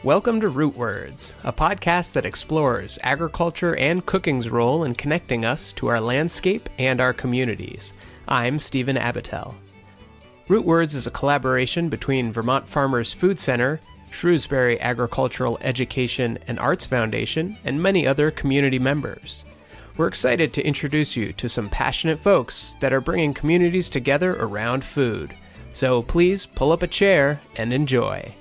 Welcome to Root Words, a podcast that explores agriculture and cooking's role in connecting us to our landscape and our communities. I'm Stephen Abatel. Root Words is a collaboration between Vermont Farmers Food Center, Shrewsbury Agricultural Education and Arts Foundation, and many other community members. We're excited to introduce you to some passionate folks that are bringing communities together around food. So please pull up a chair and enjoy.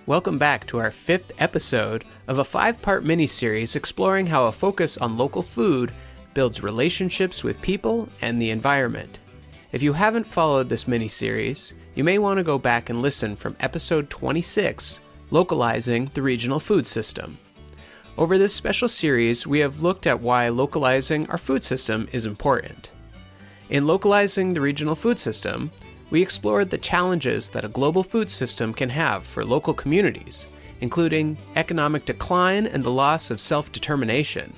Welcome back to our 5th episode of a 5-part miniseries exploring how a focus on local food builds relationships with people and the environment. If you haven't followed this miniseries, you may want to go back and listen from episode 26, Localizing the Regional Food System. Over this special series, we have looked at why localizing our food system is important. In Localizing the Regional Food System, we explored the challenges that a global food system can have for local communities, including economic decline and the loss of self-determination.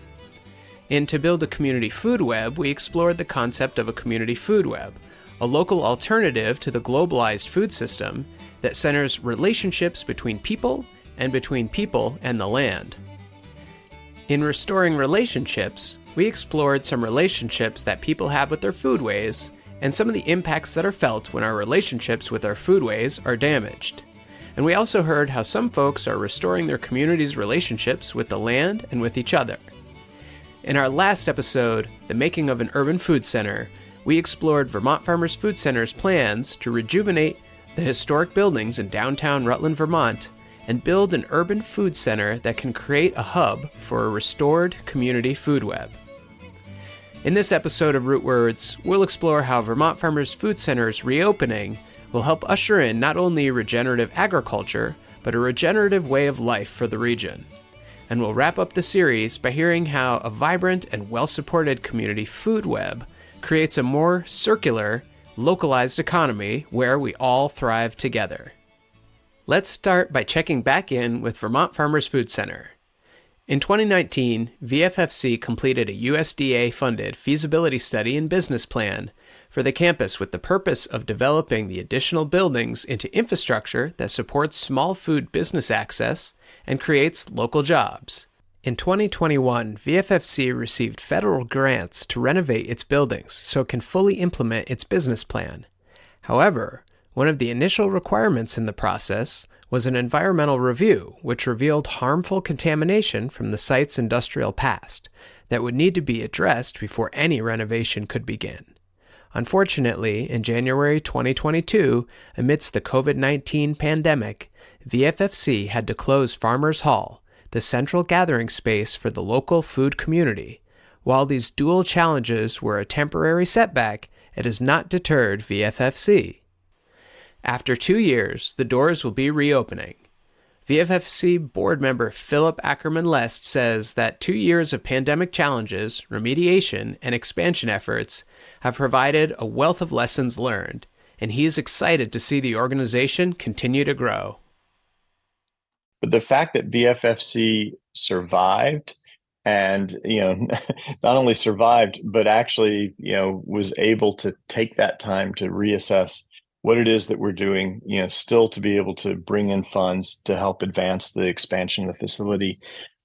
In To Build a Community Food Web, we explored the concept of a community food web, a local alternative to the globalized food system that centers relationships between people and the land. In Restoring Relationships, we explored some relationships that people have with their foodways and some of the impacts that are felt when our relationships with our foodways are damaged. And we also heard how some folks are restoring their community's relationships with the land and with each other. In our last episode, The Making of an Urban Food Center, we explored Vermont Farmers Food Center's plans to rejuvenate the historic buildings in downtown Rutland, Vermont, and build an urban food center that can create a hub for a restored community food web. In this episode of Root Words, we'll explore how Vermont Farmers Food Center's reopening will help usher in not only regenerative agriculture, but a regenerative way of life for the region. And we'll wrap up the series by hearing how a vibrant and well-supported community food web creates a more circular, localized economy where we all thrive together. Let's start by checking back in with Vermont Farmers Food Center. In 2019, VFFC completed a USDA Funded feasibility study and business plan for the campus with the purpose of developing the additional buildings into infrastructure that supports small food business access and creates local jobs. In 2021, VFFC received federal grants to renovate its buildings so it can fully implement its business plan. However, one of the initial requirements in the process was an environmental review, which revealed harmful contamination from the site's industrial past that would need to be addressed before any renovation could begin. Unfortunately, in January 2022, amidst the COVID-19 pandemic, VFFC had to close Farmers Hall, the central gathering space for the local food community. While these dual challenges were a temporary setback, it has not deterred VFFC. After 2 years, the doors will be reopening. VFFC board member Philip Ackerman-Lest says that 2 years of pandemic challenges, remediation, and expansion efforts have provided a wealth of lessons learned, and he is excited to see the organization continue to grow. But the fact that VFFC survived and, not only survived, but actually, was able to take that time to reassess what it is that we're doing, still to be able to bring in funds to help advance the expansion of the facility.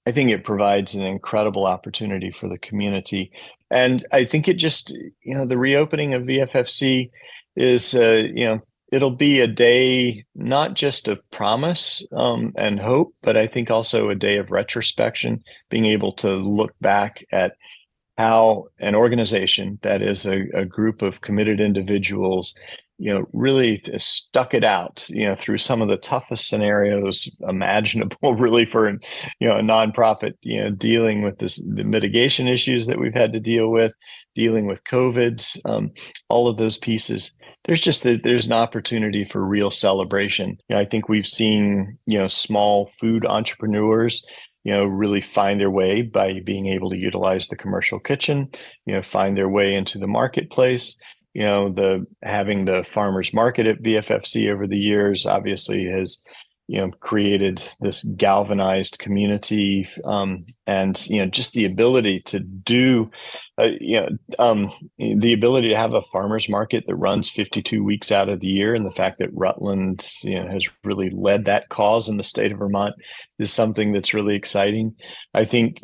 I think it provides an incredible opportunity for the community. And I think it just, the reopening of VFFC is, it'll be a day, not just of promise and hope, but I think also a day of retrospection, being able to look back at how an organization that is a group of committed individuals really stuck it out, through some of the toughest scenarios imaginable, really for, a nonprofit, dealing with the mitigation issues that we've had to deal with, dealing with COVID, all of those pieces. There's an opportunity for real celebration. I think we've seen, small food entrepreneurs, really find their way by being able to utilize the commercial kitchen, find their way into the marketplace. Having the farmers market at VFFC over the years obviously has created this galvanized community, and just the ability to do, the ability to have a farmers market that runs 52 weeks out of the year, and the fact that Rutland, has really led that cause in the state of Vermont is something that's really exciting. I think,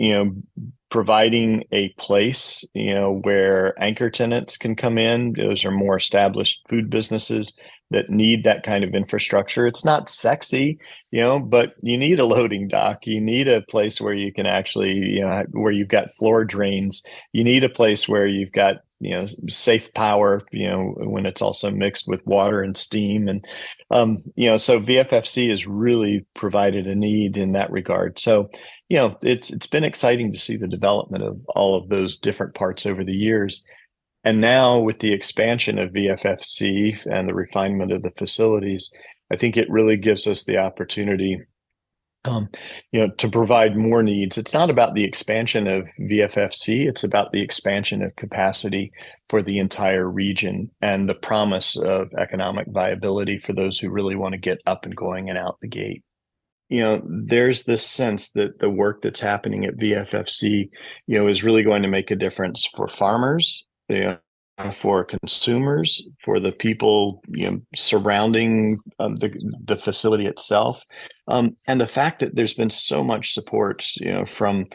providing a place, where anchor tenants can come in. Those are more established food businesses that need that kind of infrastructure. It's not sexy, but you need a loading dock. You need a place where you can actually, where you've got floor drains. You need a place where you've got, safe power, when it's also mixed with water and steam. And, so VFFC has really provided a need in that regard. So, it's been exciting to see the development of all of those different parts over the years. And now with the expansion of VFFC and the refinement of the facilities, I think it really gives us the opportunity, to provide more needs. It's not about the expansion of VFFC, it's about the expansion of capacity for the entire region and the promise of economic viability for those who really want to get up and going and out the gate. There's this sense that the work that's happening at VFFC, is really going to make a difference for farmers, for consumers, for the people, surrounding the facility itself, and the fact that there's been so much support, from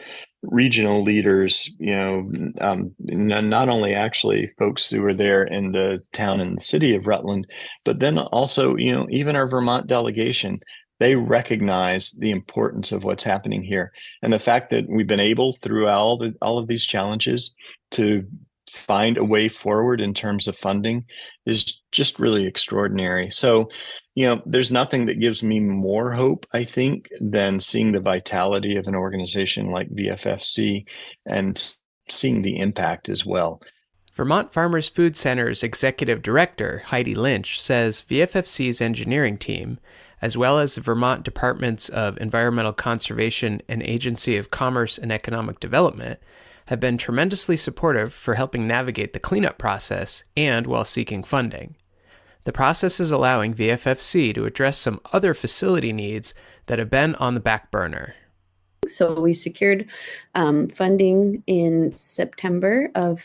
regional leaders, not only actually folks who are there in the town and the city of Rutland, but then also, even our Vermont delegation. They recognize the importance of what's happening here, and the fact that we've been able, through all of these challenges, to find a way forward in terms of funding is just really extraordinary. So, there's nothing that gives me more hope, I think, than seeing the vitality of an organization like VFFC and seeing the impact as well. Vermont Farmers Food Center's executive director, Heidi Lynch, says VFFC's engineering team, as well as the Vermont Departments of Environmental Conservation and Agency of Commerce and Economic Development, have been tremendously supportive for helping navigate the cleanup process and while seeking funding. The process is allowing VFFC to address some other facility needs that have been on the back burner. So we secured funding in September of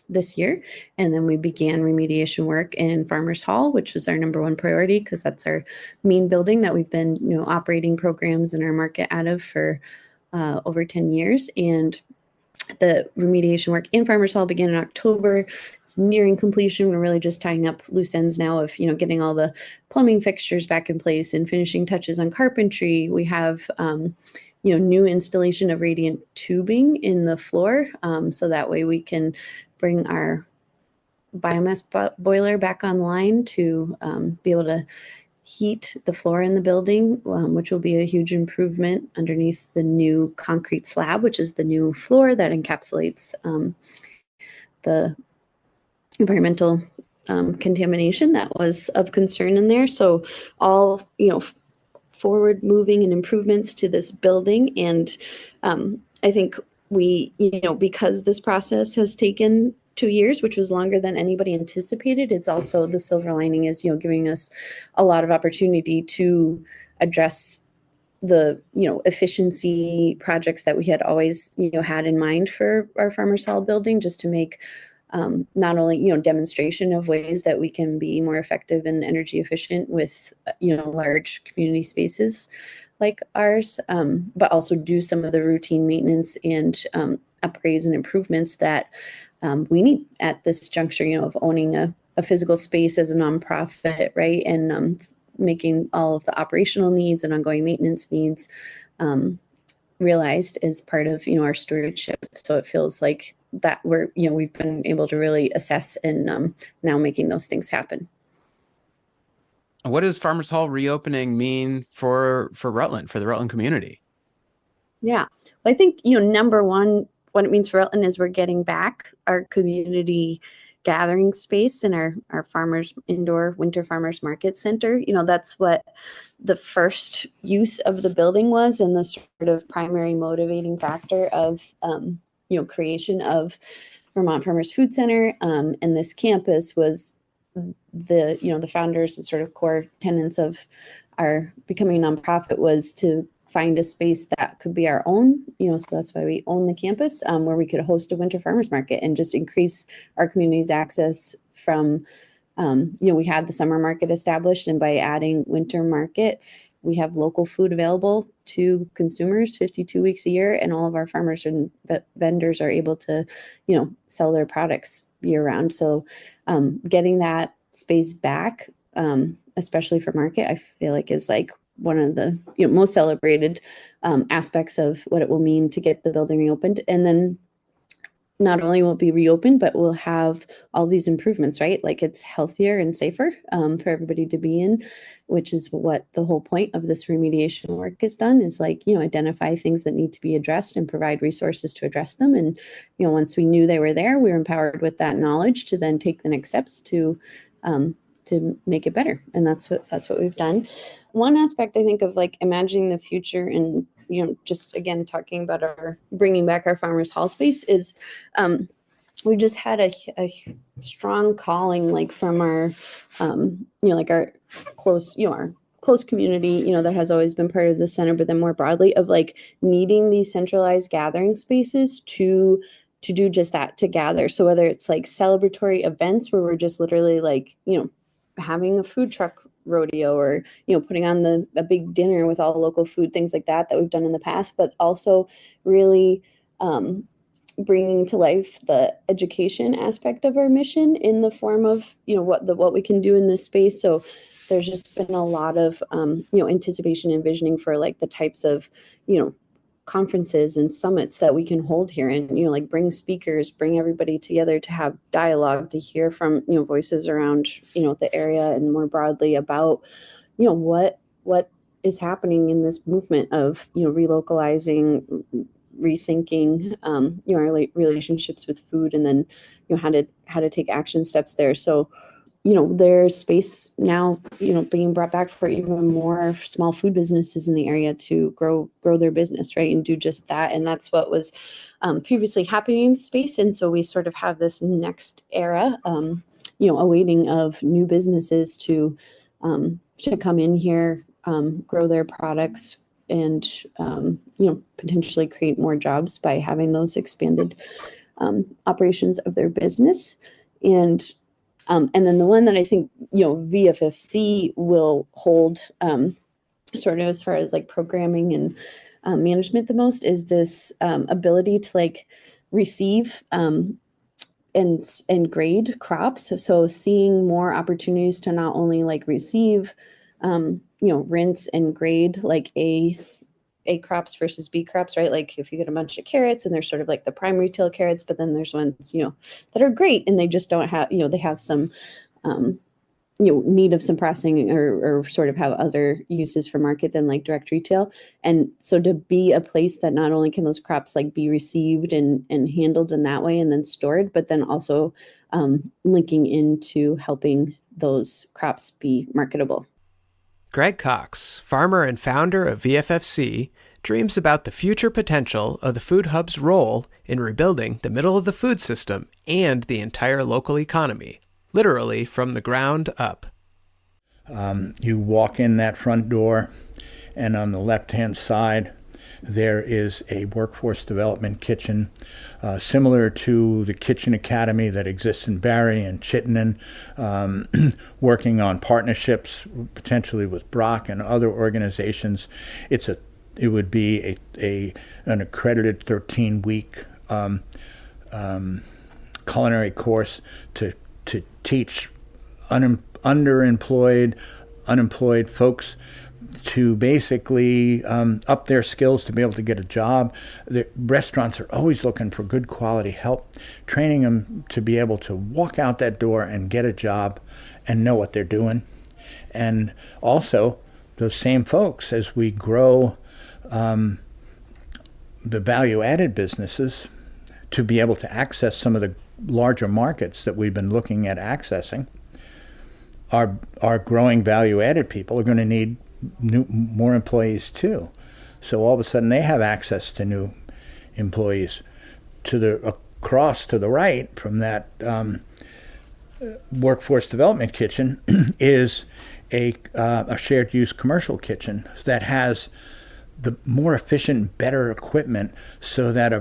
this year, and then we began remediation work in Farmers Hall, which was our number one priority because that's our main building that we've been operating programs in our market out of for over 10 years. And the remediation work in Farmers Hall began in October. It's nearing completion. We're really just tying up loose ends now of, getting all the plumbing fixtures back in place and finishing touches on carpentry. We have, new installation of radiant tubing in the floor. So that way we can bring our biomass boiler back online to be able to heat the floor in the building, which will be a huge improvement underneath the new concrete slab, which is the new floor that encapsulates the environmental contamination that was of concern in there. So all, forward moving and improvements to this building. And I think we, because this process has taken 2 years, which was longer than anybody anticipated, it's also the silver lining is, giving us a lot of opportunity to address the, efficiency projects that we had always, had in mind for our Farmers Hall building, just to make not only, demonstration of ways that we can be more effective and energy efficient with, large community spaces like ours, but also do some of the routine maintenance and upgrades and improvements that we need at this juncture, of owning a physical space as a nonprofit, right? And making all of the operational needs and ongoing maintenance needs realized as part of, our stewardship. So it feels like that we've been able to really assess and now making those things happen. What does Farmers Hall reopening mean for Rutland, for the Rutland community? Yeah, well, I think, number one, what it means for Rutland is we're getting back our community gathering space in our farmers indoor winter farmers market center. That's what the first use of the building was, and the sort of primary motivating factor of creation of Vermont Farmers Food Center. And this campus was the founders and sort of core tenants of our becoming a nonprofit was to find a space that could be our own, so that's why we own the campus, where we could host a winter farmers market and just increase our community's access from, we had the summer market established, and by adding winter market, we have local food available to consumers 52 weeks a year, and all of our farmers and vendors are able to, sell their products year round. So getting that space back, especially for market, I feel like is like one of the most celebrated aspects of what it will mean to get the building reopened. And then not only will it be reopened, but we'll have all these improvements, right? Like it's healthier and safer for everybody to be in, which is what the whole point of this remediation work is done, is like, identify things that need to be addressed and provide resources to address them. And, once we knew they were there, we were empowered with that knowledge to then take the next steps to make it better. And that's what we've done. One aspect I think of like imagining the future and, just again, talking about bringing back our Farmers Hall space is, we just had a strong calling, like from our, like our close community, that has always been part of the center, but then more broadly of like needing these centralized gathering spaces to do just that, to gather. So whether it's like celebratory events where we're just literally like, having a food truck rodeo, or putting on a big dinner with all local food, things like that we've done in the past, but also really bringing to life the education aspect of our mission in the form of what we can do in this space. So there's just been a lot of anticipation and visioning for like the types of conferences and summits that we can hold here, and like bring speakers, bring everybody together to have dialogue, to hear from voices around the area, and more broadly about what is happening in this movement of relocalizing, rethinking our relationships with food, and then how to take action steps there. So there's space now, being brought back for even more small food businesses in the area to grow their business, right, and do just that. And that's what was previously happening in the space. And so we sort of have this next era, awaiting of new businesses to come in here, grow their products, and potentially create more jobs by having those expanded operations of their business. And then the one that I think, VFFC will hold sort of as far as like programming and management the most is this ability to like receive and grade crops. So seeing more opportunities to not only like receive, rinse and grade like A crops versus B crops, right? Like if you get a bunch of carrots and they're sort of like the prime retail carrots, but then there's ones, that are great and they just don't have, they have some, need of some processing or sort of have other uses for market than like direct retail. And so to be a place that not only can those crops like be received and handled in that way and then stored, but then also linking into helping those crops be marketable. Greg Cox, farmer and founder of VFFC, dreams about the future potential of the Food Hub's role in rebuilding the middle of the food system and the entire local economy, literally from the ground up. You walk in that front door, and on the left-hand side, there is a workforce development kitchen, similar to the Kitchen Academy that exists in Barrie and Chittenden, working on partnerships potentially with Brock and other organizations. It would be an accredited 13-week culinary course to teach unemployed folks to basically up their skills to be able to get a job. The restaurants are always looking for good quality help, training them to be able to walk out that door and get a job and know what they're doing. And also, those same folks, as we grow the value-added businesses, to be able to access some of the larger markets that we've been looking at accessing, our growing value-added people are going to need more employees too. So all of a sudden they have access to new employees. Across to the right from that workforce development kitchen is a shared use commercial kitchen that has the more efficient, better equipment, so that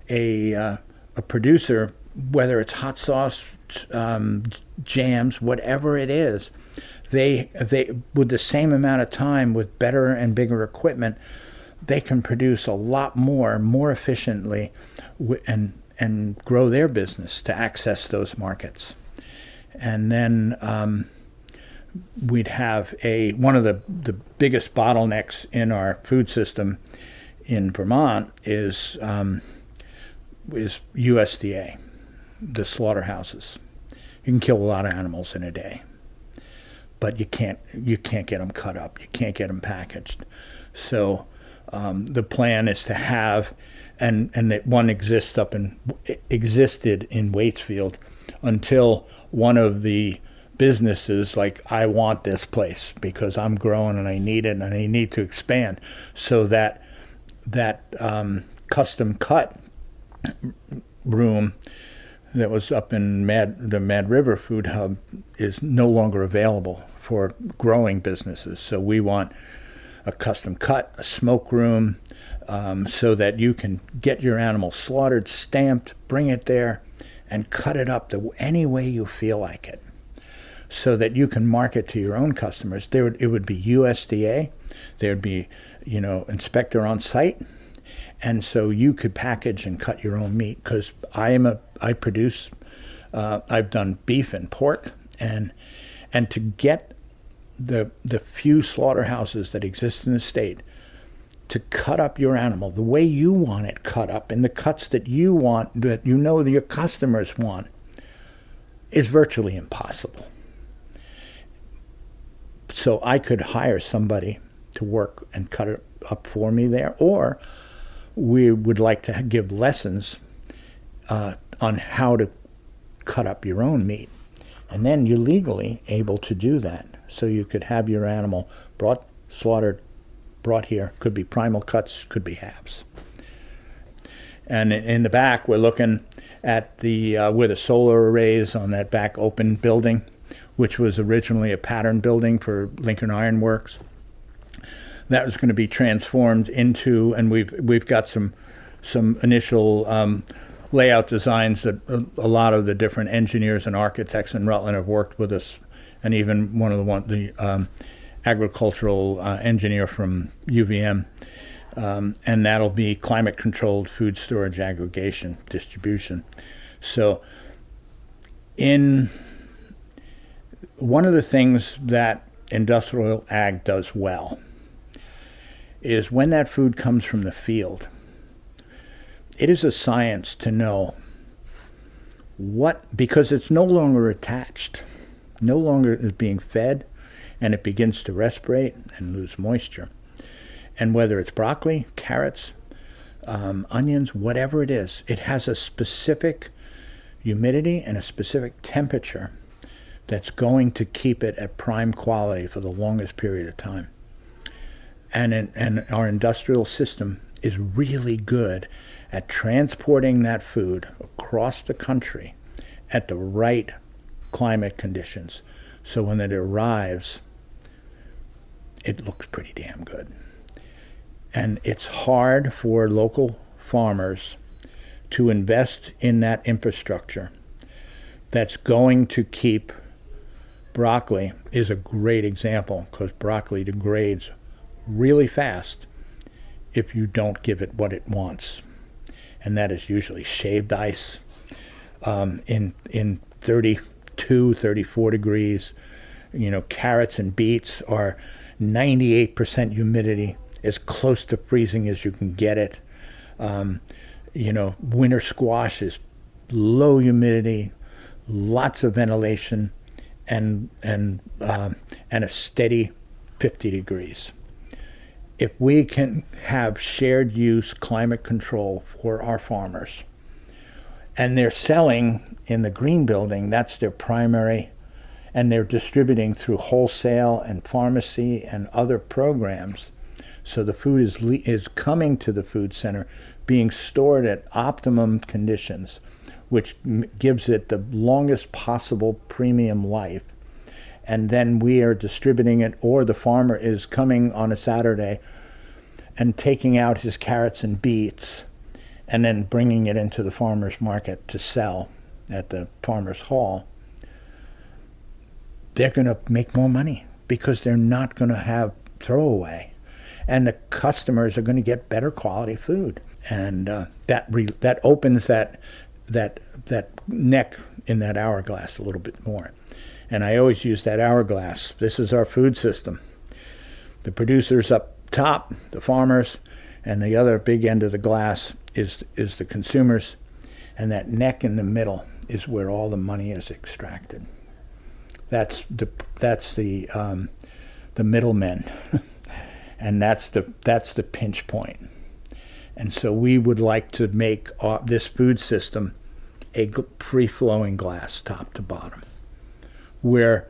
a producer, whether it's hot sauce, jams, whatever it is, they with the same amount of time, with better and bigger equipment, they can produce a lot more efficiently, and grow their business to access those markets. And then we'd have one of the biggest bottlenecks in our food system in Vermont is USDA, the slaughterhouses. You can kill a lot of animals in a day, but you can't get them cut up. You can't get them packaged. So the plan is to have, and that one existed in Waitsfield until one of the businesses, like, I want this place because I'm growing and I need it and I need to expand, so that custom cut room that was up in the Mad River Food Hub is no longer available for growing businesses. So we want a custom cut, a smoke room, so that you can get your animal slaughtered, stamped, bring it there, and cut it up any way you feel like it, so that you can market to your own customers. It would be USDA, there'd be, inspector on site, and so you could package and cut your own meat. Because I produce, I've done beef and pork, and to get the few slaughterhouses that exist in the state to cut up your animal the way you want it cut up, in the cuts that you want, that your customers want, is virtually impossible. So I could hire somebody to work and cut it up for me there, or we would like to give lessons on how to cut up your own meat. And then you're legally able to do that. So you could have your animal slaughtered, brought here. Could be primal cuts, could be halves. And in the back, we're looking at where the solar arrays on that back open building, which was originally a pattern building for Lincoln Iron Works. That was going to be transformed into, and we've got some initial layout designs that a lot of the different engineers and architects in Rutland have worked with us, and even the agricultural engineer from UVM, and that'll be climate-controlled food storage, aggregation, distribution. So one of the things that industrial ag does well is, when that food comes from the field, it is a science to know because it's no longer attached, no longer is being fed, and it begins to respirate and lose moisture. And whether it's broccoli, carrots, onions, whatever it is, it has a specific humidity and a specific temperature that's going to keep it at prime quality for the longest period of time. And our industrial system is really good at transporting that food across the country at the right climate conditions. So when it arrives, it looks pretty damn good. And it's hard for local farmers to invest in that infrastructure that's going to keep. Broccoli is a great example, because broccoli degrades really fast if you don't give it what it wants. And that is usually shaved ice in 32, 34 degrees. Carrots and beets are 98% humidity, as close to freezing as you can get it. Winter squash is low humidity, lots of ventilation, and a steady 50 degrees. If we can have shared use climate control for our farmers, and they're selling in the green building, that's their primary, and they're distributing through wholesale and pharmacy and other programs, so the food is coming to the food center, being stored at optimum conditions, which gives it the longest possible premium life, and then we are distributing it, or the farmer is coming on a Saturday and taking out his carrots and beets and then bringing it into the farmer's market to sell at the farmer's hall, they're going to make more money because they're not going to have throwaway, and the customers are going to get better quality food, and that opens that neck in that hourglass a little bit more. And I always use that hourglass. This is our food system. The producers up top, the farmers, and the other big end of the glass is the consumers, and that neck in the middle is where all the money is extracted. That's the middlemen, and that's the pinch point. And so we would like to make this food system a free-flowing glass, top to bottom, where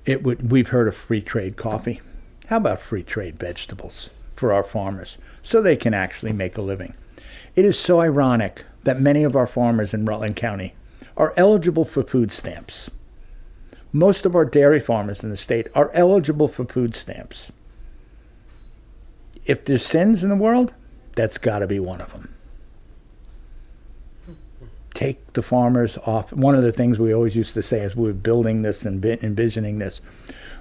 we've heard of free trade coffee. How about free trade vegetables for our farmers so they can actually make a living? It is so ironic that many of our farmers in Rutland County are eligible for food stamps. Most of our dairy farmers in the state are eligible for food stamps. If there's sins in the world, that's got to be one of them. Take the farmers off. One of the things we always used to say as we were building this and envisioning this,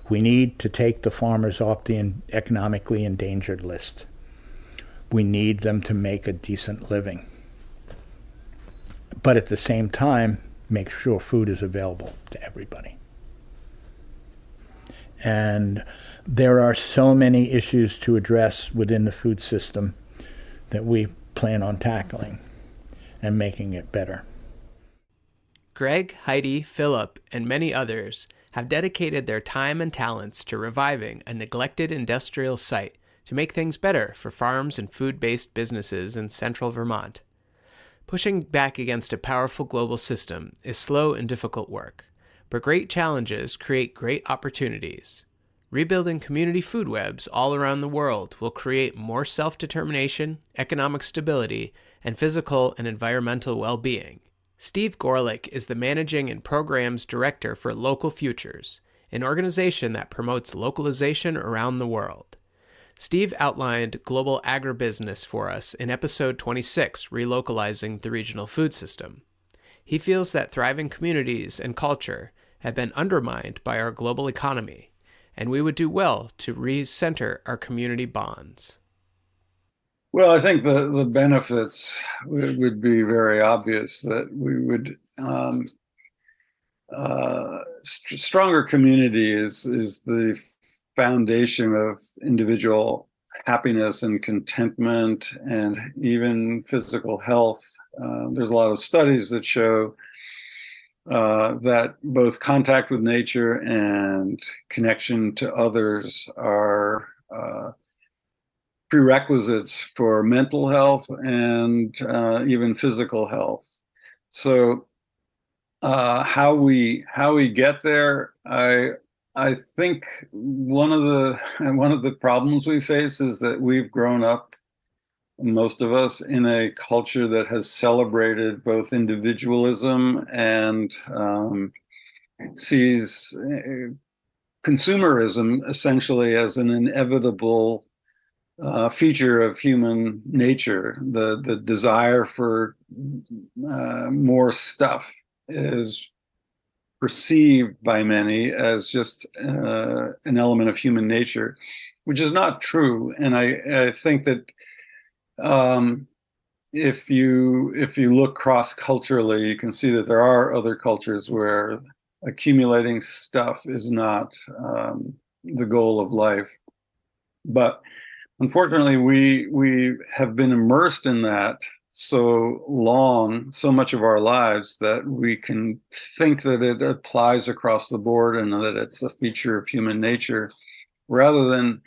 we need to take the farmers off the economically endangered list. We need them to make a decent living. But at the same time, make sure food is available to everybody. And there are so many issues to address within the food system that we plan on tackling and making it better. Greg, Heidi, Philip, and many others have dedicated their time and talents to reviving a neglected industrial site to make things better for farms and food-based businesses in central Vermont. Pushing back against a powerful global system is slow and difficult work, but great challenges create great opportunities. Rebuilding community food webs all around the world will create more self-determination, economic stability, and physical and environmental well-being. Steve Gorlick is the Managing and Programs Director for Local Futures, an organization that promotes localization around the world. Steve outlined global agribusiness for us in episode 26, Relocalizing the Regional Food System. He feels that thriving communities and culture have been undermined by our global economy, and we would do well to recenter our community bonds. Well, I think the benefits would be very obvious, that we would stronger community is the foundation of individual happiness and contentment and even physical health. There's a lot of studies that show that both contact with nature and connection to others are prerequisites for mental health and even physical health. So how we get there, I think one of the problems we face is that we've grown up, most of us, in a culture that has celebrated both individualism and sees consumerism essentially as an inevitable feature of human nature. The desire for more stuff is perceived by many as just an element of human nature, which is not true. And I think that if you look cross-culturally, you can see that there are other cultures where accumulating stuff is not the goal of life. But unfortunately, we have been immersed in that so much of our lives, that we can think that it applies across the board and that it's a feature of human nature, rather than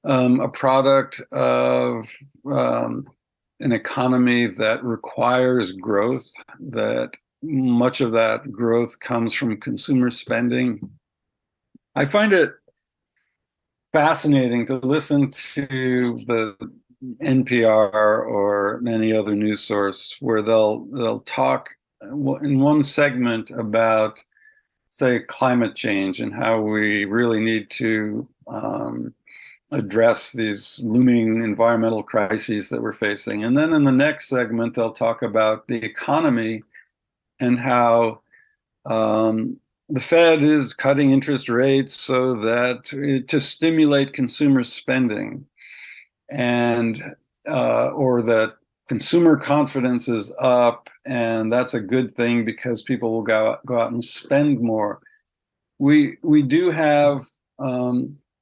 a product of an economy that requires growth, that much of that growth comes from consumer spending. I find it fascinating to listen to the NPR or any other news source where they'll talk in one segment about say, climate change and how we really need to address these looming environmental crises that we're facing. And then in the next segment, they'll talk about the economy and how the Fed is cutting interest rates so that to stimulate consumer spending, and or that consumer confidence is up, and that's a good thing because people will go out and spend more. We do have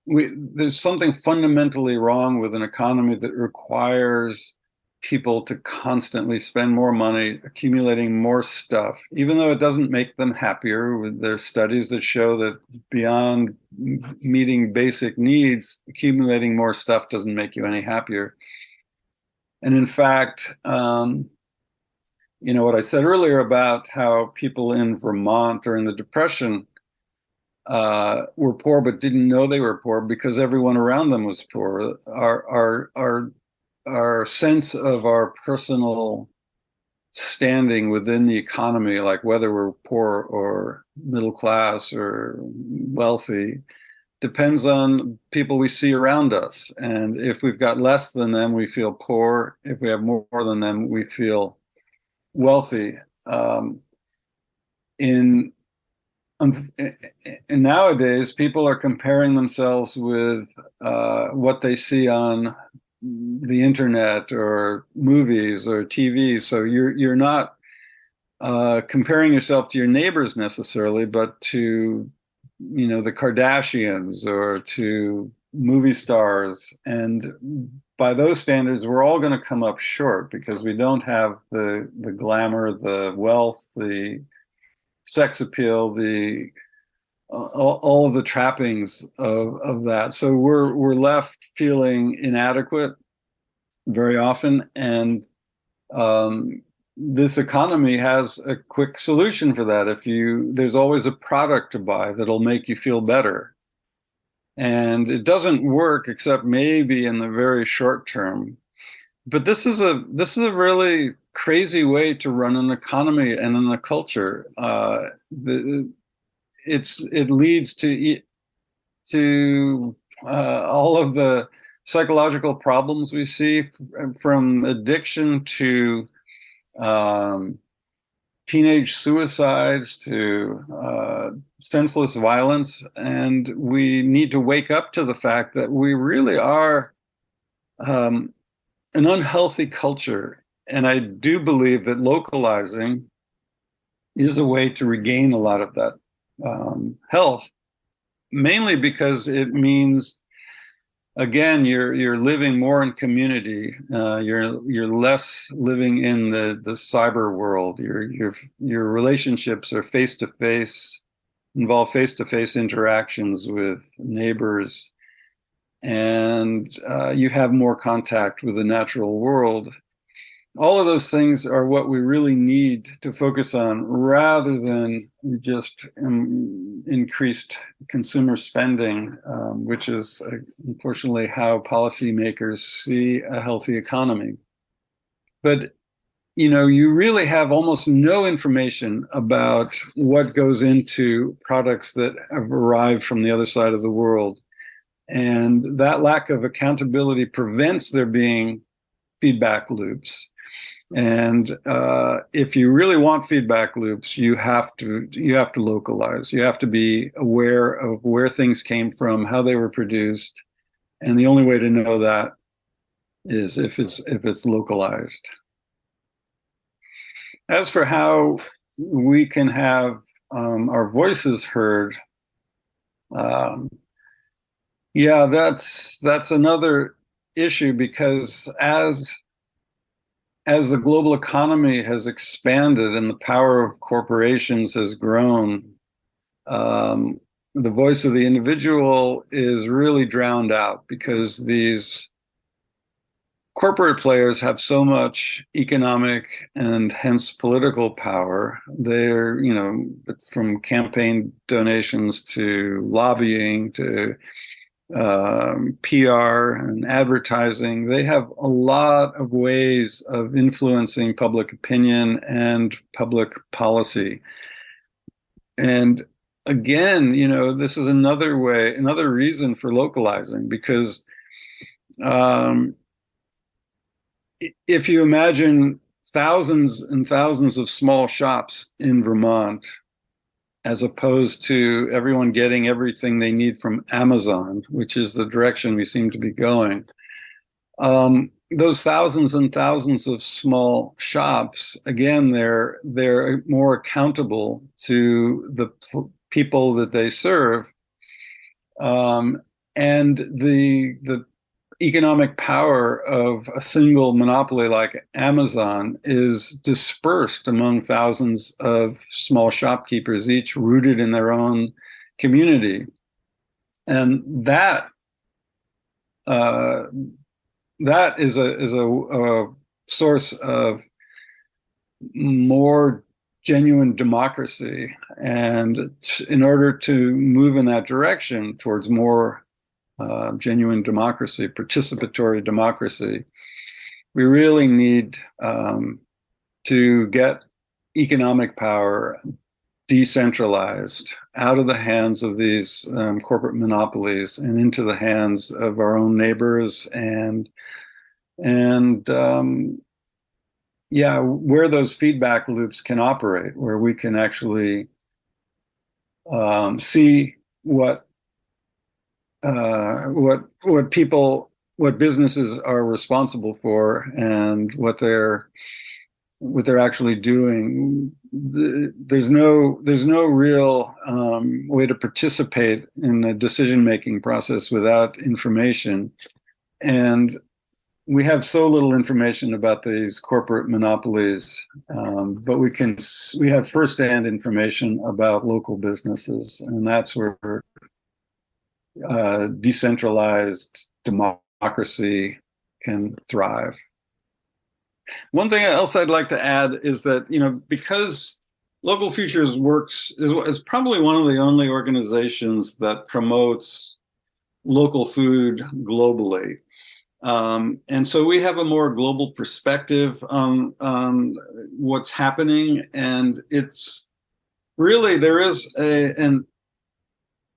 there's something fundamentally wrong with an economy that requires people to constantly spend more money, accumulating more stuff, even though it doesn't make them happier. There's studies that show that beyond meeting basic needs, accumulating more stuff doesn't make you any happier. And in fact, what I said earlier about how people in Vermont during the Depression were poor but didn't know they were poor because everyone around them was poor. Our sense of our personal standing within the economy, like whether we're poor or middle class or wealthy, depends on people we see around us. And if we've got less than them, we feel poor. If we have more than them, we feel wealthy. And nowadays, people are comparing themselves with what they see on the internet or movies or TV. So you're not comparing yourself to your neighbors necessarily, but to the Kardashians or to movie stars. And by those standards, we're all going to come up short because we don't have the glamour, the wealth, the sex appeal, the all of the trappings of that. So we're left feeling inadequate very often, and this economy has a quick solution for that. There's always a product to buy that'll make you feel better, and it doesn't work except maybe in the very short term. But this is a really crazy way to run an economy and in a culture. It leads to all of the psychological problems we see, from addiction to teenage suicides to senseless violence. And we need to wake up to the fact that we really are an unhealthy culture. And I do believe that localizing is a way to regain a lot of that health, mainly because it means, again, you're living more in community. You're less living in the cyber world. Your relationships are face-to-face, involve face-to-face interactions with neighbors, and you have more contact with the natural world. All of those things are what we really need to focus on, rather than just increased consumer spending, which is unfortunately how policymakers see a healthy economy. But you really have almost no information about what goes into products that have arrived from the other side of the world. And that lack of accountability prevents there being feedback loops. And if you really want feedback loops, you have to localize. You have to be aware of where things came from, how they were produced, and the only way to know that is if it's localized. As for how we can have our voices heard, that's another issue, because as the global economy has expanded and the power of corporations has grown, the voice of the individual is really drowned out, because these corporate players have so much economic and hence political power. They're, from campaign donations to lobbying to PR and advertising, they have a lot of ways of influencing public opinion and public policy. And again, this is another reason for localizing, because if you imagine thousands and thousands of small shops in Vermont, as opposed to everyone getting everything they need from Amazon, which is the direction we seem to be going, those thousands and thousands of small shops, again, they're more accountable to the people that they serve, and the economic power of a single monopoly like Amazon is dispersed among thousands of small shopkeepers, each rooted in their own community, and that is a source of more genuine democracy. And in order to move in that direction towards more genuine democracy, participatory democracy, we really need to get economic power decentralized out of the hands of these corporate monopolies and into the hands of our own neighbors, and where those feedback loops can operate, where we can actually see what businesses are responsible for and what they're actually doing. There's no real way to participate in the decision-making process without information, and we have so little information about these corporate monopolies, but we have firsthand information about local businesses, and that's where decentralized democracy can thrive. One thing else I'd like to add is that, because Local Futures is probably one of the only organizations that promotes local food globally. And so we have a more global perspective on what's happening, and it's really, there is an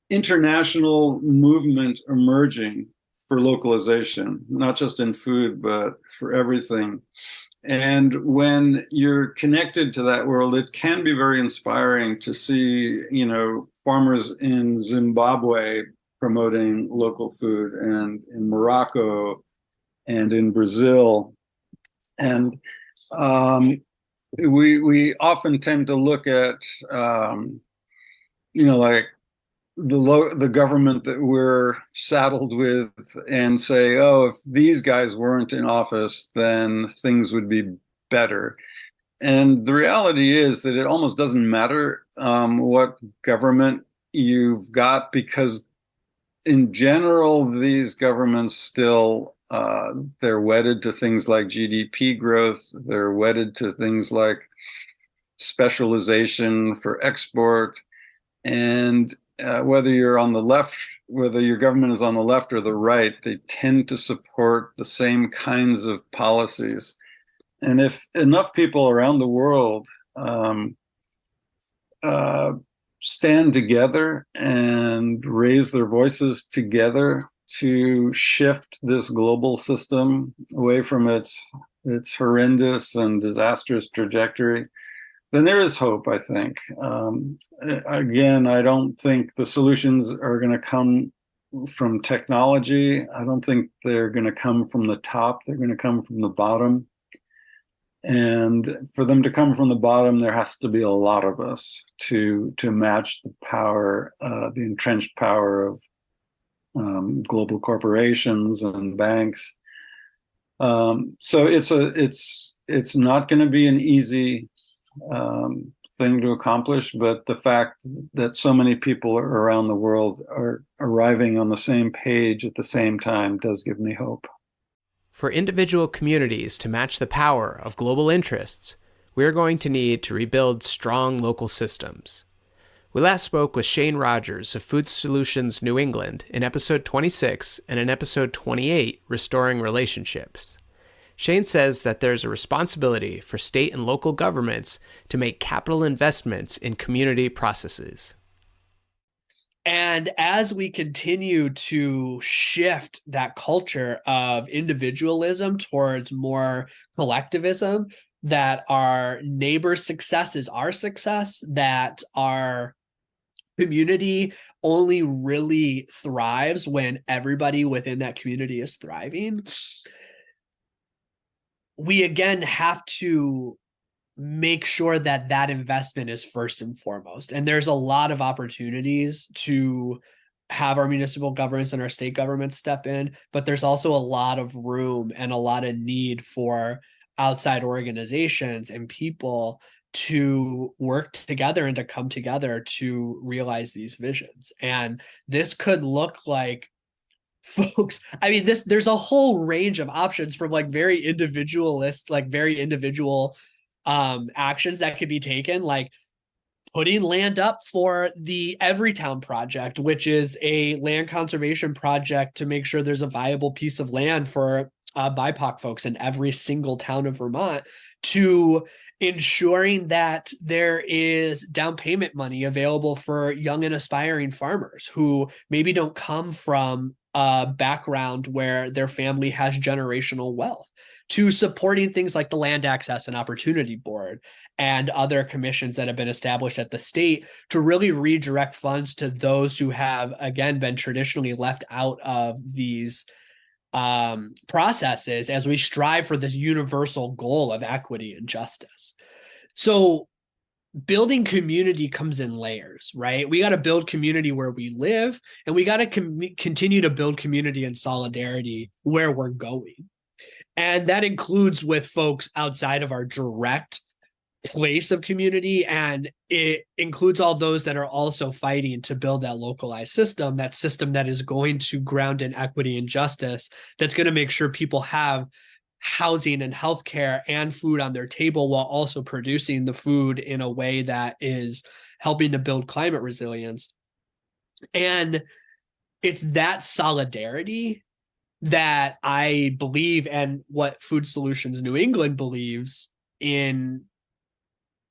international movement emerging for localization, not just in food, but for everything. And when you're connected to that world, it can be very inspiring to see, farmers in Zimbabwe promoting local food, and in Morocco, and in Brazil. And we often tend to look at, like the government that we're saddled with and say, oh, if these guys weren't in office, then things would be better. And the reality is that it almost doesn't matter what government you've got, because in general, these governments still, they're wedded to things like GDP growth. They're wedded to things like specialization for export. And whether you're on the left, whether your government is on the left or the right, they tend to support the same kinds of policies. And if enough people around the world stand together and raise their voices together to shift this global system away from its horrendous and disastrous trajectory, then there is hope, I think. Again, I don't think the solutions are going to come from technology. I don't think they're going to come from the top. They're going to come from the bottom. And for them to come from the bottom, there has to be a lot of us to match the power, the entrenched power of global corporations and banks. So it's not going to be an easy thing to accomplish, but the fact that so many people around the world are arriving on the same page at the same time does give me hope. For individual communities to match the power of global interests, we're going to need to rebuild strong local systems. We last spoke with Shane Rogers of Food Solutions New England in episode 26 and in episode 28, Restoring Relationships. Shane says that there's a responsibility for state and local governments to make capital investments in community processes. And as we continue to shift that culture of individualism towards more collectivism, that our neighbor's success is our success, that our community only really thrives when everybody within that community is thriving, we again have to make sure that that investment is first and foremost. And there's a lot of opportunities to have our municipal governments and our state governments step in, but there's also a lot of room and a lot of need for outside organizations and people to work together and to come together to realize these visions. And this could look like, folks, I mean, there's a whole range of options from like very individualist, like very individual actions that could be taken, like putting land up for the Everytown project, which is a land conservation project to make sure there's a viable piece of land for BIPOC folks in every single town of Vermont, to ensuring that there is down payment money available for young and aspiring farmers who maybe don't come from a background where their family has generational wealth, to supporting things like the Land Access and Opportunity Board and other commissions that have been established at the state to really redirect funds to those who have, again, been traditionally left out of these processes as we strive for this universal goal of equity and justice. So building community comes in layers, right? We got to build community where we live, and we got to continue to build community and solidarity where we're going. And that includes with folks outside of our direct place of community, and it includes all those that are also fighting to build that localized system that is going to ground in equity and justice, that's going to make sure people have housing and healthcare and food on their table while also producing the food in a way that is helping to build climate resilience. And it's that solidarity that I believe, and what Food Solutions New England believes in,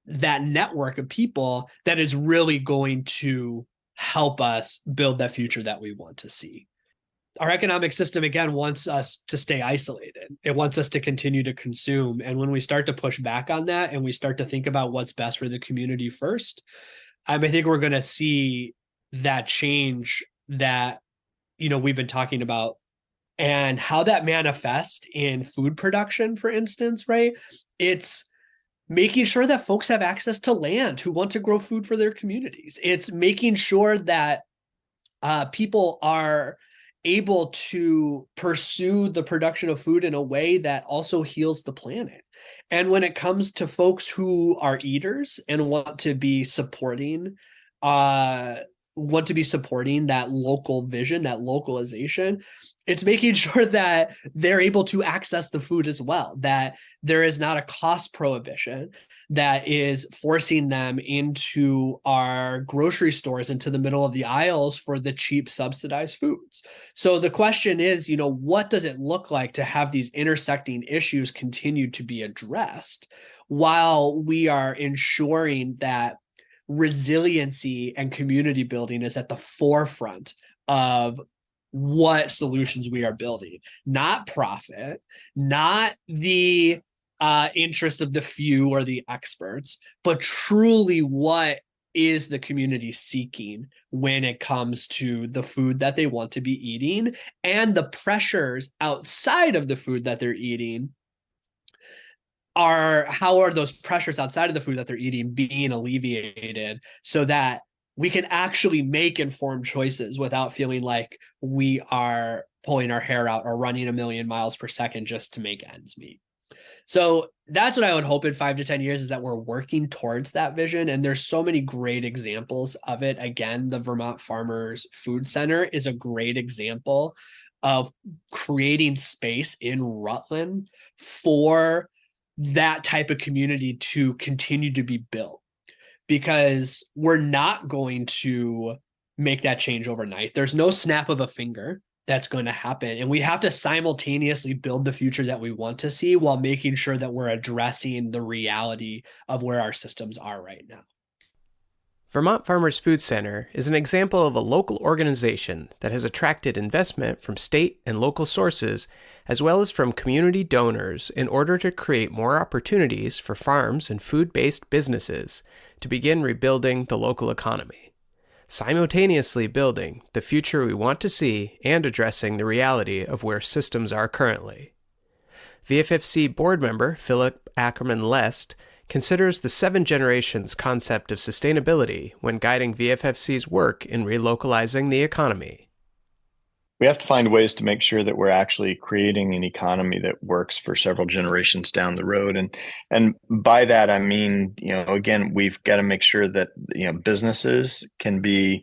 that network of people that is really going to help us build that future that we want to see. Our economic system, again, wants us to stay isolated. It wants us to continue to consume. And when we start to push back on that and we start to think about what's best for the community first, I think we're going to see that change that, we've been talking about, and how that manifests in food production, for instance, right? It's making sure that folks have access to land who want to grow food for their communities. It's making sure that people are able to pursue the production of food in a way that also heals the planet. And when it comes to folks who are eaters and want to be supporting that local vision, that localization, it's making sure that they're able to access the food as well, that there is not a cost prohibition that is forcing them into our grocery stores, into the middle of the aisles for the cheap subsidized foods. So the question is, what does it look like to have these intersecting issues continue to be addressed while we are ensuring that resiliency and community building is at the forefront of what solutions we are building? Not profit, not the interest of the few or the experts, but truly what is the community seeking when it comes to the food that they want to be eating, and the pressures outside of the food that they're eating how are those pressures outside of the food that they're eating being alleviated so that we can actually make informed choices without feeling like we are pulling our hair out or running 1,000,000 miles per second just to make ends meet. So that's what I would hope in 5 to 10 years, is that we're working towards that vision. And there's so many great examples of it. Again, the Vermont Farmers Food Center is a great example of creating space in Rutland for that type of community to continue to be built, because we're not going to make that change overnight. There's no snap of a finger that's going to happen. And we have to simultaneously build the future that we want to see while making sure that we're addressing the reality of where our systems are right now. Vermont Farmers Food Center is an example of a local organization that has attracted investment from state and local sources, as well as from community donors, in order to create more opportunities for farms and food-based businesses to begin rebuilding the local economy, simultaneously building the future we want to see and addressing the reality of where systems are currently. VFFC board member Philip Ackerman-Lest considers the 7 generations concept of sustainability when guiding VFFC's work in relocalizing the economy. We have to find ways to make sure that we're actually creating an economy that works for several generations down the road. And by that, I mean, again, we've got to make sure that, businesses can be,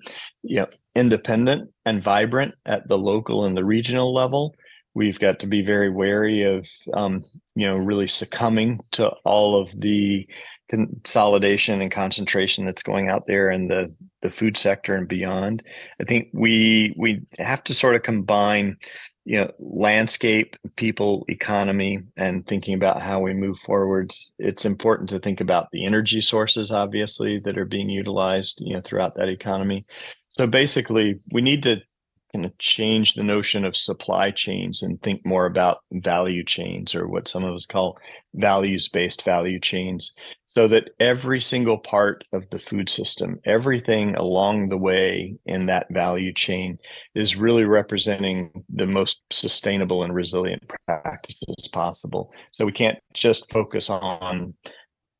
independent and vibrant at the local and the regional level. We've got to be very wary of, really succumbing to all of the consolidation and concentration that's going out there in the food sector and beyond. I think we have to sort of combine, landscape, people, economy, and thinking about how we move forward. It's important to think about the energy sources, obviously, that are being utilized, throughout that economy. So basically, we need to kind of change the notion of supply chains and think more about value chains, or what some of us call values-based value chains, so that every single part of the food system, everything along the way in that value chain, is really representing the most sustainable and resilient practices possible. So we can't just focus on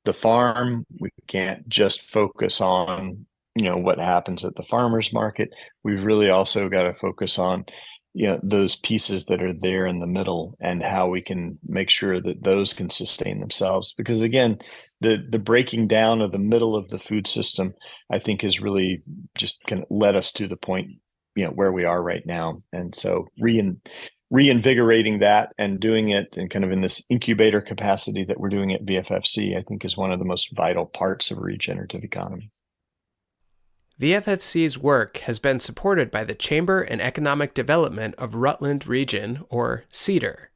the farm. We can't just focus on what happens at the farmer's market. We've really also got to focus on, those pieces that are there in the middle, and how we can make sure that those can sustain themselves. Because again, the breaking down of the middle of the food system, I think, has really just kind of led us to the point, where we are right now. And so reinvigorating that and doing it and kind of in this incubator capacity that we're doing at VFFC, I think, is one of the most vital parts of a regenerative economy. VFFC's work has been supported by the Chamber and Economic Development of Rutland Region, or CEDAR.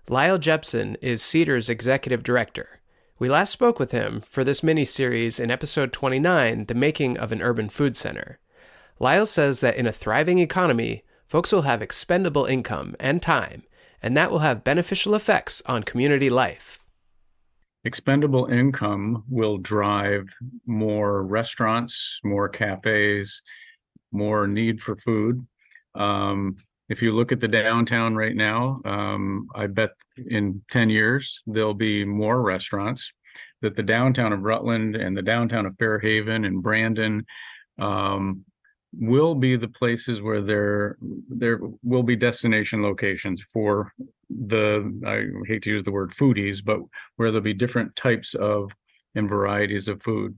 Lyle Jepson is CEDAR's executive director. We last spoke with him for this mini-series in episode 29, The Making of an Urban Food Center. Lyle says that in a thriving economy, folks will have expendable income and time, and that will have beneficial effects on community life. Expendable income will drive more restaurants, more cafes, more need for food. If you look at the downtown right now, I bet in 10 years, there'll be more restaurants. That the downtown of Rutland and the downtown of Fairhaven and Brandon will be the places where there will be destination locations for I hate to use the word foodies, but where there'll be different types of and varieties of food.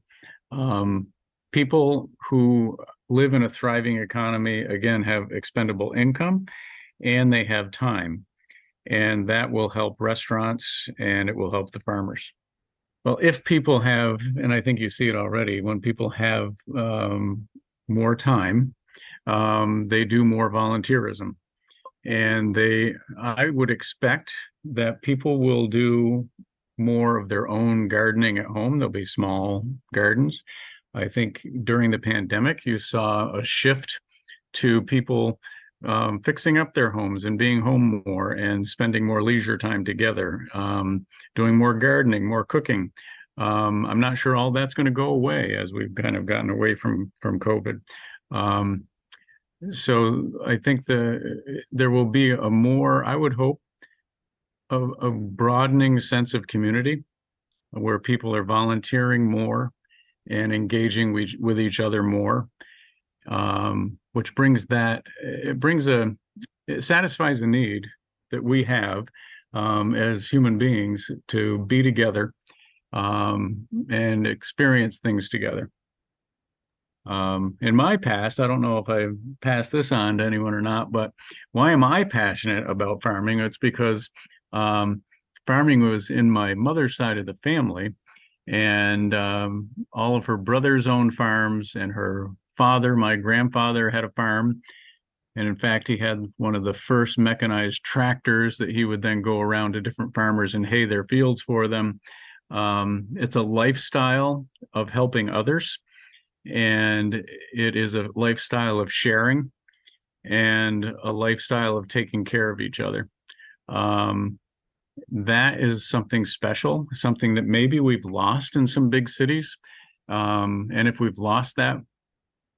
People who live in a thriving economy, again, have expendable income and they have time, and that will help restaurants and it will help the farmers. Well, if people have, and I think you see it already, when people have more time, they do more volunteerism. And I would expect that people will do more of their own gardening at home. There'll be small gardens. I think during the pandemic, you saw a shift to people fixing up their homes and being home more and spending more leisure time together, doing more gardening, more cooking. I'm not sure all that's going to go away as we've kind of gotten away from COVID. So I think there will be a more, I would hope, a broadening sense of community where people are volunteering more and engaging with each other more, which it satisfies the need that we have as human beings to be together and experience things together. In my past, I don't know if I passed this on to anyone or not, but why am I passionate about farming? It's because farming was in my mother's side of the family, and all of her brothers owned farms, and her father, my grandfather, had a farm. And in fact, he had one of the first mechanized tractors that he would then go around to different farmers and hay their fields for them. It's a lifestyle of helping others. And it is a lifestyle of sharing and a lifestyle of taking care of each other. That is something special, something that maybe we've lost in some big cities. And if we've lost that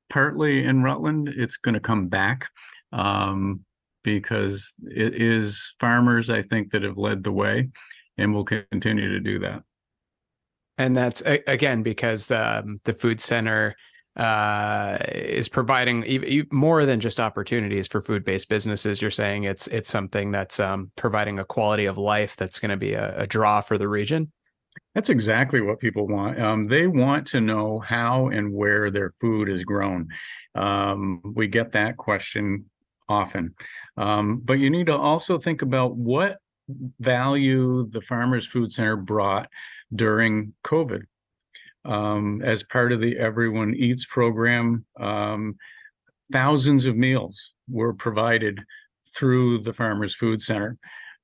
partly in Rutland, it's going to come back, because it is farmers, I think, that have led the way and will continue to do that. And that's, again, because the food center is providing more than just opportunities for food-based businesses. You're saying it's something that's providing a quality of life that's going to be a draw for the region. That's exactly what people want. They want to know how and where their food is grown. We get that question often. But you need to also think about what value the Farmers Food Center brought during COVID. As part of the Everyone Eats program, thousands of meals were provided through the Farmers Food Center.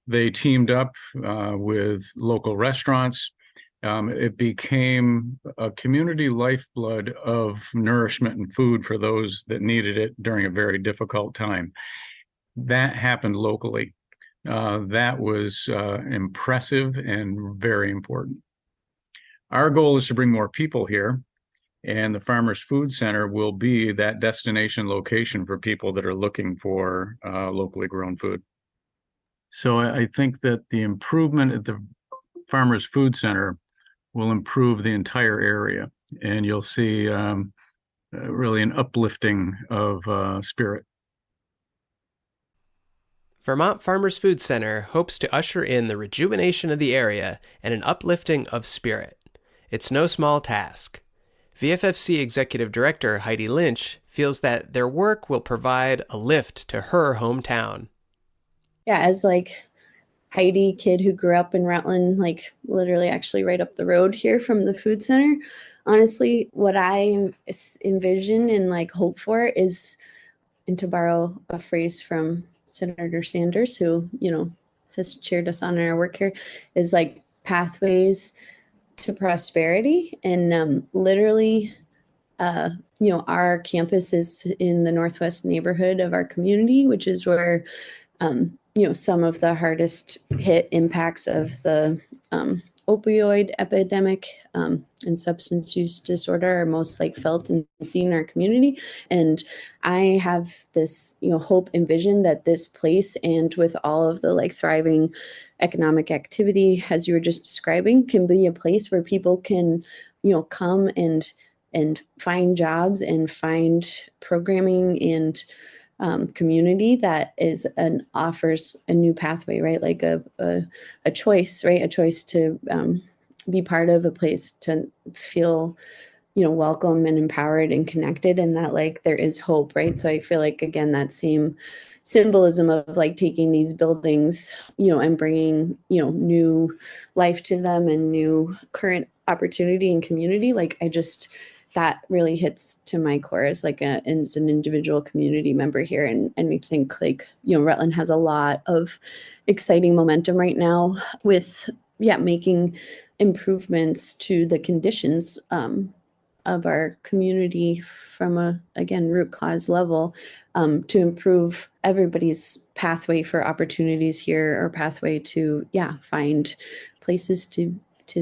They teamed up with local restaurants. It became a community lifeblood of nourishment and food for those that needed it during a very difficult time. That happened locally. That was impressive and very important. Our goal is to bring more people here, and the Farmers Food Center will be that destination location for people that are looking for locally grown food. So I think that the improvement at the Farmers Food Center will improve the entire area, and you'll see really an uplifting of spirit. Vermont Farmers Food Center hopes to usher in the rejuvenation of the area and an uplifting of spirit. It's no small task. VFFC Executive Director Heidi Lynch feels that their work will provide a lift to her hometown. Yeah, as like Heidi, kid who grew up in Rutland, like literally actually right up the road here from the food center, honestly, what I envision and like hope for is, and to borrow a phrase from Senator Sanders, who, has cheered us on in our work here, is like pathways to prosperity. And literally, our campus is in the northwest neighborhood of our community, which is where, some of the hardest hit impacts of the opioid epidemic and substance use disorder are most like felt and seen in our community. And I have this, hope and vision that this place, and with all of the like thriving economic activity, as you were just describing, can be a place where people can, come and find jobs and find programming and community that offers a new pathway, right? Like a choice, right? A choice to be part of, a place to feel, welcome and empowered and connected, and that like there is hope, right? So I feel like, again, that same symbolism of like taking these buildings, and bringing, new life to them and new current opportunity and community, like that really hits to my core as like as an individual community member here. And I think like, Rutland has a lot of exciting momentum right now with, making improvements to the conditions of our community from a, again, root cause level, to improve everybody's pathway for opportunities here, or pathway to, find places to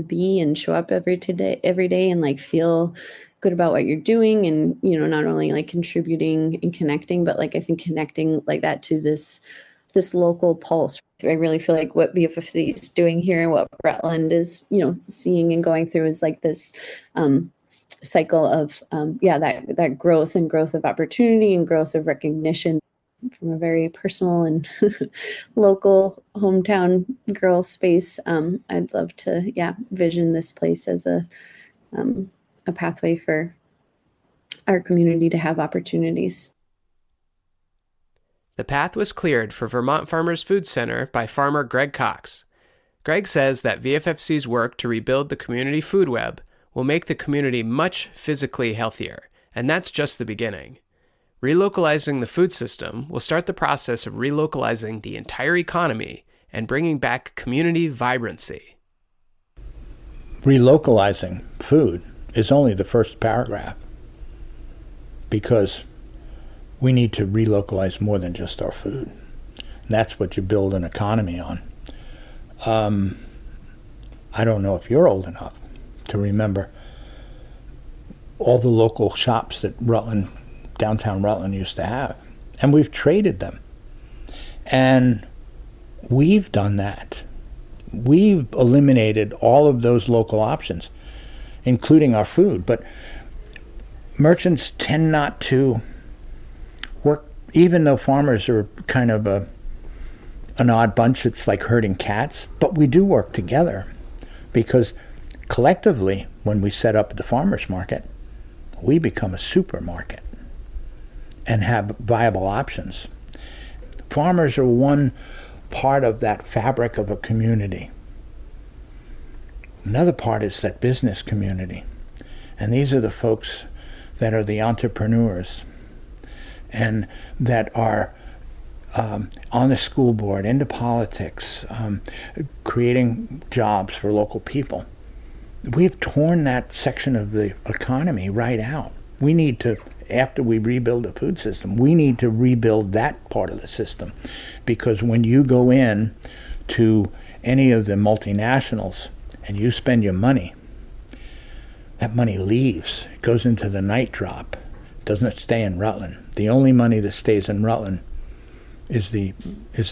be and show up every day and like feel good about what you're doing, and not only like contributing and connecting, but like I think connecting like that to this local pulse. I really feel like what VFFC is doing here and what Rutland is seeing and going through is like this cycle of that growth of opportunity and growth of recognition. From a very personal and local hometown girl space, I'd love to vision this place as a pathway for our community to have opportunities. The path was cleared for Vermont Farmers Food Center by farmer Greg Cox. Greg says that VFFC's work to rebuild the community food web will make the community much physically healthier, and that's just the beginning. Relocalizing the food system will start the process of relocalizing the entire economy and bringing back community vibrancy. Relocalizing food is only the first paragraph. because we need to relocalize more than just our food. That's what you build an economy on. I don't know if you're old enough to remember all the local shops that downtown Rutland used to have. And we've traded them. And we've done that. We've eliminated all of those local options, including our food. But merchants tend not to work, even though farmers are kind of an odd bunch. It's like herding cats. But we do work together because collectively, when we set up the farmers market, we become a supermarket and have viable options. Farmers are one part of that fabric of a community. Another part is that business community. And these are the folks that are the entrepreneurs and that are on the school board, into politics, creating jobs for local people. We've torn that section of the economy right out. We need to, after we rebuild the food system, we need to rebuild that part of the system. Because when you go in to any of the multinationals and you spend your money, that money leaves. It goes into the night drop. It doesn't stay in Rutland. The only money that stays in Rutland is the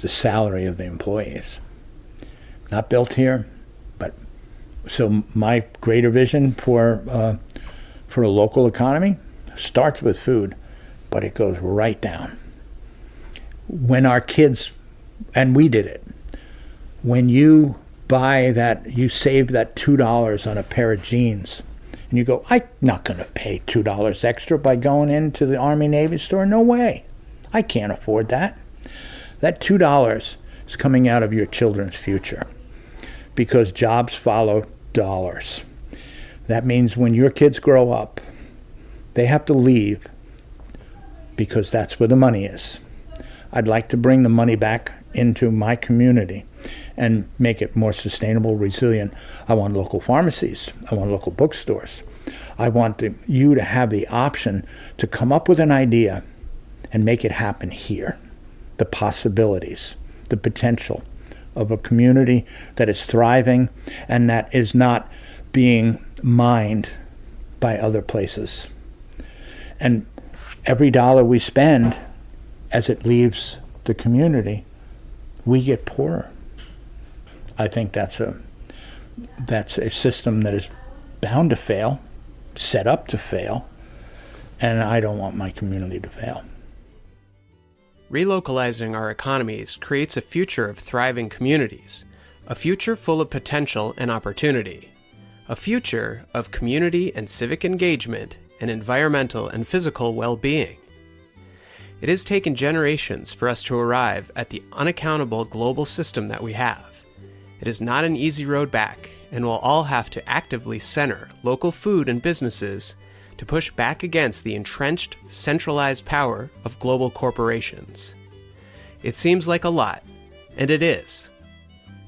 salary of the employees. Not built here, but so my greater vision for a local economy starts with food, but it goes right down. When our kids, and we did it, when you buy that, you save that $2 on a pair of jeans, and you go, I'm not going to pay $2 extra by going into the Army Navy store. No way. I can't afford that. That $2 is coming out of your children's future because jobs follow dollars. That means when your kids grow up, they have to leave because that's where the money is. I'd like to bring the money back into my community and make it more sustainable, resilient. I want local pharmacies. I want local bookstores. I want you to have the option to come up with an idea and make it happen here. The possibilities, the potential of a community that is thriving and that is not being mined by other places. And every dollar we spend as it leaves the community, we get poorer. I think that's a system that is bound to fail, set up to fail, and I don't want my community to fail. Relocalizing our economies creates a future of thriving communities, a future full of potential and opportunity, a future of community and civic engagement and environmental and physical well-being. It has taken generations for us to arrive at the unaccountable global system that we have. It is not an easy road back, and we'll all have to actively center local food and businesses to push back against the entrenched, centralized power of global corporations. It seems like a lot, and it is.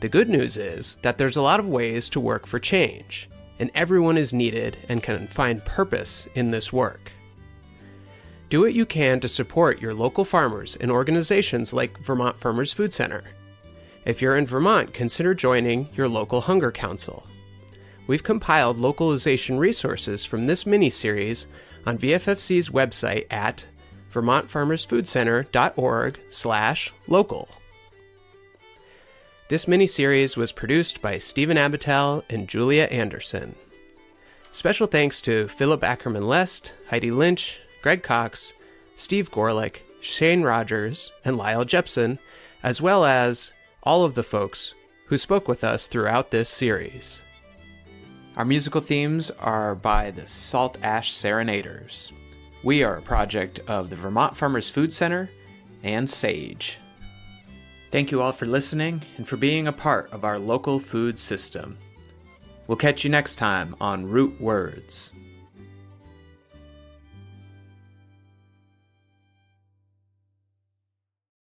The good news is that there's a lot of ways to work for change, and everyone is needed and can find purpose in this work. Do what you can to support your local farmers and organizations like Vermont Farmers Food Center. If you're in Vermont, consider joining your local Hunger Council. We've compiled localization resources from this mini-series on VFFC's website at vermontfarmersfoodcenter.org/local. This mini-series was produced by Stephen Abitel and Julia Anderson. Special thanks to Philip Ackerman-Lest, Heidi Lynch, Greg Cox, Steve Gorlick, Shane Rogers, and Lyle Jepson, as well as all of the folks who spoke with us throughout this series. Our musical themes are by the Salt Ash Serenaders. We are a project of the Vermont Farmers Food Center and SAGE. Thank you all for listening and for being a part of our local food system. We'll catch you next time on Root Words.